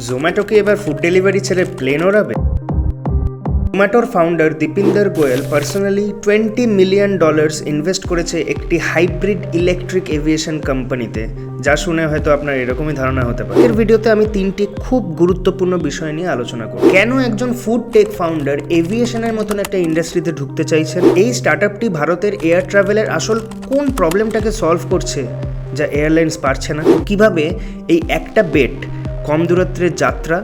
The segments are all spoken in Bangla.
জোম্যাটো কি এবার ফুড ডেলিভারি ছেড়ে প্লেন ওড়াবে? জোম্যাটোর founder Deepinder Goyal personally $20 million invest করেছে একটি হাইব্রিড ইলেকট্রিক এভিয়েশন কোম্পানিতে, যা শুনে হয়তো আপনার এরকমই ধারণা হতে পারে। এর ভিডিওতে আমি 3টি খুব গুরুত্বপূর্ণ বিষয় নিয়ে আলোচনা করব। কেন একজন ফুড টেক ফাউন্ডার এভিয়েশনের মতন একটা ইন্ডাস্ট্রিতে ঢুকতে চাইছেন, এই স্টার্টআপটি ভারতের এয়ার ট্রাভেলের আসল কোন প্রবলেমটাকে সলভ করছে যা এয়ারলাইন্স পারছে না, কিভাবে এই একটা বেট কম দূরত্বের যাত্রা,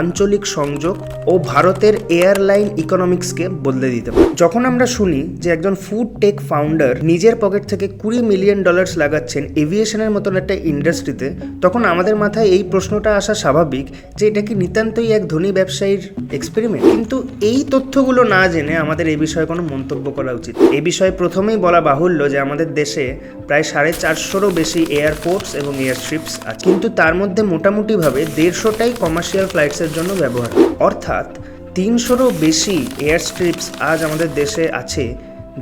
আঞ্চলিক সংযোগ ও ভারতের এয়ারলাইন ইকোনমিক্সকে বদলে দিতে পারে। যখন আমরা শুনি যে একজন ফুড টেক ফাউন্ডার নিজের পকেট থেকে $20 মিলিয়ন লাগাচ্ছেন এভিয়েশনের মতন একটা ইন্ডাস্ট্রিতে, তখন আমাদের মাথায় এই প্রশ্নটা আসা স্বাভাবিক যে এটা কি নিতান্তই এক ধনী ব্যবসায়ীর এক্সপেরিমেন্ট। কিন্তু এই তথ্যগুলো না জেনে আমাদের এই বিষয়ে কোনো মন্তব্য করা উচিত। এই বিষয়ে প্রথমেই বলা বাহুল্য যে আমাদের দেশে প্রায় 450-রও বেশি এয়ারপোর্টস এবং এয়ারস্ট্রিপস আছে, কিন্তু তার মধ্যে মোটামুটিভাবে 150টাই কমার্শিয়াল ফ্লাইটসের জন্য ব্যবহার। অর্থাৎ 300-রও বেশি এয়ারস্ট্রিপস আজ আমাদের দেশে আছে,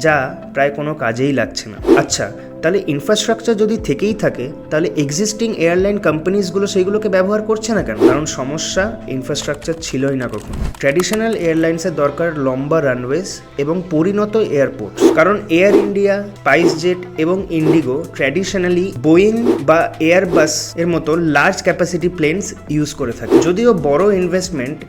যা প্রায় কোনো কাজেই লাগছে না। আচ্ছা, তাহলে ইনফ্রাস্ট্রাকচার যদি থেকেই থাকে, তাহলে এক্সিস্টিং এয়ারলাইন কোম্পানিজগুলো সেইগুলোকে ব্যবহার করছে না কেন? কারণ সমস্যা ইনফ্রাস্ট্রাকচার ছিলই না কখনো। ট্র্যাডিশনাল এয়ারলাইন্সের দরকার লম্বা রানওয়েজ এবং পরিণত এয়ারপোর্ট। কারণ এয়ার ইন্ডিয়া, স্পাইসজেট এবং ইন্ডিগো ট্র্যাডিশনালি বোয়িং বা এয়ারবাস এর মতো লার্জ ক্যাপাসিটি প্লেনস ইউজ করে থাকে। যদিও বড় ইনভেস্টমেন্ট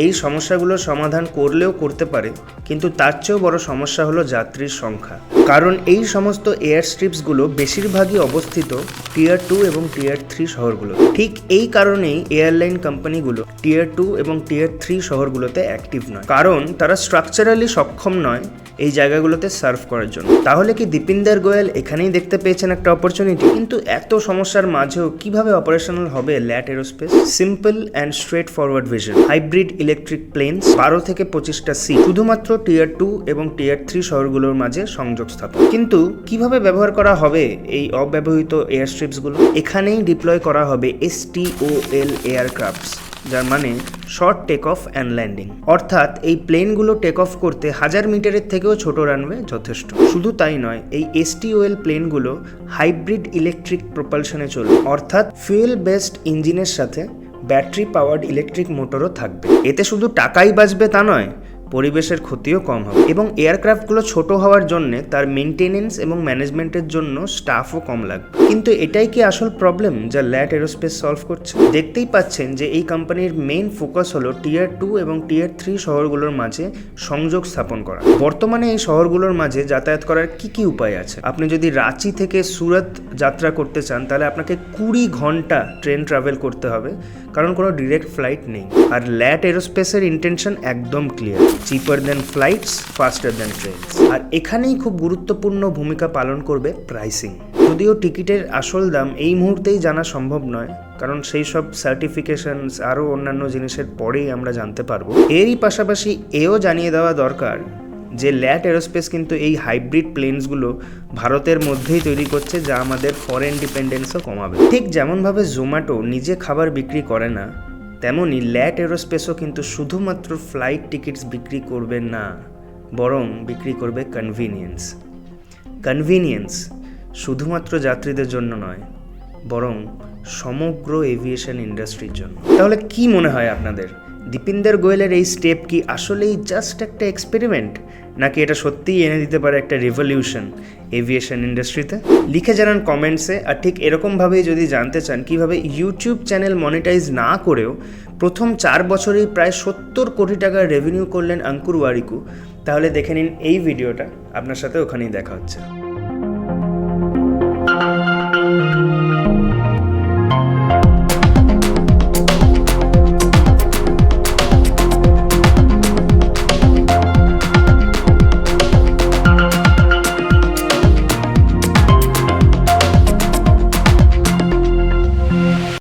এই সমস্যাগুলোর সমাধান করলেও করতে পারে, কিন্তু তার চেয়েও বড় সমস্যা হলো যাত্রীর সংখ্যা। কারণ এই সমস্ত এয়ারস্ট্রিপসগুলো বেশিরভাগই অবস্থিত টিয়ার 2 এবং টিয়ার 3 শহরগুলো। ঠিক এই কারণেই এয়ারলাইন কোম্পানিগুলো টিয়ার 2 এবং টিয়ার 3 শহরগুলোতে অ্যাক্টিভ নয়, কারণ তারা স্ট্রাকচারালি সক্ষম নয় এই জায়গাগুলোতে সার্ভ করার জন্য। তাহলে কি দীপিন্দর গোয়েল এখানেই দেখতে পেয়েছেন একটা অপরচুনিটি? কিন্তু এত সমস্যার মাঝেও কিভাবে অপারেশনাল হবে ল্যাট aerospace? Simple and straight forward vision, hybrid electric planes, 12 থেকে 25টা সিট, শুধুমাত্র টিয়ার 2 এবং টিয়ার 3 শহরগুলোর মাঝে সংযোগ স্থাপন। কিন্তু কিভাবে ব্যবহার করা হবে এই অব্যবহৃত এয়ারস্ট্রিপসগুলো? এখানেই ডিপ্লয় করা হবে STOL এয়ারক্রাফটস, যার মানে short take off and landing. অর্থাৎ এই প্লেনগুলো টেক অফ করতে 1000 মিটারের থেকেও ছোট রানওয়ে যথেষ্ট। শুধু তাই নয়, এই STOL প্লেনগুলো হাইব্রিড ইলেকট্রিক প্রপালশনে চলবে, অর্থাৎ ফুয়েল বেসড ইঞ্জিনের সাথে ব্যাটারি পাওয়ার্ড ইলেকট্রিক মোটরও থাকবে। এতে শুধু টাকাই বাঁচবে তা নয়, পরিবেশের ক্ষতিও কম হবে। এবং এয়ারক্রাফটগুলো ছোট হওয়ার জন্য তার মেনটেনেন্স এবং ম্যানেজমেন্টের জন্য স্টাফও কম লাগবে। কিন্তু এটাই কি আসল প্রবলেম যা ল্যাট এরোস্পেস সলভ করছে? দেখতেই পাচ্ছেন যে এই কোম্পানির মেইন ফোকাস হলো টিয়ার 2 এবং টিয়ার 3 শহরগুলোর মাঝে সংযোগ স্থাপন করা। বর্তমানে এই শহরগুলোর মাঝে যাতায়াত করার কি উপায় আছে? আপনি যদি রাঁচি থেকে সুরত যাত্রা করতে চান, তাহলে আপনাকে 20 ঘন্টা ট্রেন ট্রাভেল করতে হবে, কারণ কোনো ডিরেক্ট ফ্লাইট নেই। আর ল্যাট এরোস্পেসের ইন্টেনশন একদম ক্লিয়ার, চিপার দেন ফ্লাইটস, ফাস্টার দেন ট্রেনস। আর এখানেই খুব গুরুত্বপূর্ণ ভূমিকা পালন করবে প্রাইসিং। যদিও টিকিটের আসল দাম এই মুহূর্তেই জানা সম্ভব নয়, কারণ সেই সব সার্টিফিকেশনস আরও অন্যান্য জিনিসের পরেই আমরা জানতে পারবো। এরই পাশাপাশি এও জানিয়ে দেওয়া দরকার যে ল্যাট এরোস্পেস কিন্তু এই হাইব্রিড প্লেনসগুলো ভারতের মধ্যেই তৈরি করছে, যা আমাদের ফরেন ডিপেন্ডেন্সও কমাবে। ঠিক যেমনভাবে জোম্যাটো নিজে খাবার বিক্রি করে না, তেমনই ল্যাট এরোস্পেসও কিন্তু শুধুমাত্র ফ্লাইট টিকিটস বিক্রি করবে না, বরং বিক্রি করবে কনভিনিয়েন্স শুধুমাত্র যাত্রীদের জন্য নয়, বরং সমগ্র এভিয়েশন ইন্ডাস্ট্রির জন্য। তাহলে কি মনে হয় আপনাদের, দীপিন্দর গোয়েলের এই স্টেপ কি আসলেই জাস্ট একটা এক্সপেরিমেন্ট, নাকি এটা সত্যিই এনে দিতে পারে একটা রেভলিউশন এভিয়েশন ইন্ডাস্ট্রিতে? লিখে জানান কমেন্টসে। আর ঠিক এরকমভাবেই যদি জানতে চান কিভাবে ইউটিউব চ্যানেল মনিটাইজ না করেও প্রথম 4 বছরেই প্রায় 70 কোটি টাকার রেভিনিউ করলেন অঙ্কুর ওয়ারিকু, তাহলে দেখে নিন এই ভিডিওটা। আপনার সাথে ওখানেই দেখা হচ্ছে।